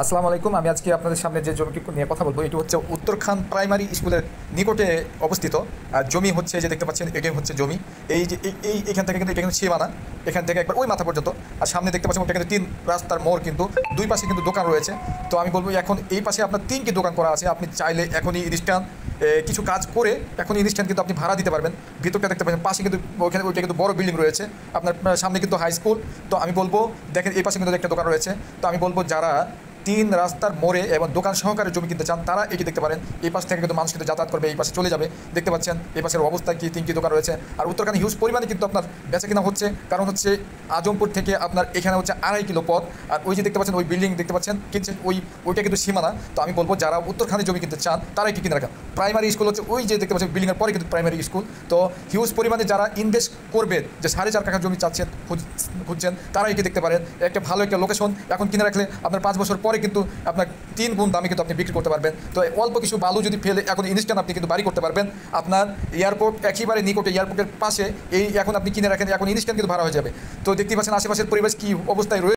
আসসালামু আলাইকুম। আমি আজকে আপনাদের সামনে যে জমিটি নিয়ে কথা বলবো এটি হচ্ছে উত্তরখান প্রাইমারি স্কুলের নিকটে অবস্থিত। আর জমি হচ্ছে যে দেখতে পাচ্ছেন এটাই হচ্ছে জমি। এই যে এখান থেকে কিন্তু এটা কিন্তু সীমানা, এখান থেকে একবার ওই মাথা পর্যন্ত। আর সামনে দেখতে পাচ্ছেন ওটা কিন্তু 3 রাস্তার মোড়, কিন্তু দুই পাশে কিন্তু দোকান রয়েছে। তো আমি বলবো এখন এই পাশে আপনার 3টি দোকান করা আছে। আপনি চাইলে এখনই ইনস্ট্যান্ট কিছু কাজ করে এখন ইনস্ট্যান্ট কিন্তু আপনি ভাড়া দিতে পারবেন। ভিতরটা দেখতে পাচ্ছেন, পাশে কিন্তু ওইখানে ওইটা কিন্তু বড় বিল্ডিং রয়েছে। আপনার সামনে কিন্তু হাই স্কুল। তো আমি বলবো দেখেন এই পাশে কিন্তু একটা দোকান রয়েছে। তো আমি বলবো যারা 3 রাস্তার মোড়ে এবং দোকান সহকারে জমি কিনতে চান তারা এটি দেখতে পারেন। এই পাশ থেকে কিন্তু মানুষ কিন্তু যাতায়াত করবে, এই পাশে চলে যাবে। দেখতে পাচ্ছেন এই পাশের অবস্থা কি, 3টি দোকান রয়েছে। আর উত্তরখানে হিউজ পরিমাণে কিন্তু আপনার বেচা কিনা হচ্ছে, কারণ হচ্ছে আজমপুর থেকে আপনার এখানে হচ্ছে 2.5 কিলো পথ। আর ওই যে দেখতে পাচ্ছেন ওই বিল্ডিং দেখতে পাচ্ছেন কিনছেন, ওইটা কিন্তু সীমানা। তো আমি বলবো যারা উত্তরখানে জমি কিনতে চান তারা এটি কিনে রাখেন। প্রাইমারি স্কুল হচ্ছে ওই যে দেখতে পাচ্ছেন বিল্ডিংয়ের পরে কিন্তু প্রাইমারি স্কুল। তো হিউজ পরিমাণে যারা ইনভেস্ট করবে, যে 4.5 কাঠা জমি চাচ্ছেন খুঁজছেন, তারা এটি দেখতে পারেন। একটা ভালো একটা লোকেশন, এখন কিনে রাখলে আপনার 5 বছর পরে কিন্তু আপনার 3 গুণ দামে কিন্তু আপনি বিক্রি করতে পারবেন। তো অল্প কিছু বালু যদি ফেলে এখন ইনস্ট্যান্ট আপনি কিন্তু বাড়ি করতে পারবেন। আপনার এয়ারপোর্ট একেবারে নিকটে, এয়ারপোর্টের পাশে এই এখন আপনি কিনে রাখেন, এখন ইনস্ট্যান্ট কিন্তু ভাড়া হয়ে যাবে। তো দেখতেই পাচ্ছেন আশেপাশের পরিবেশ কি অবস্থায় রয়েছে।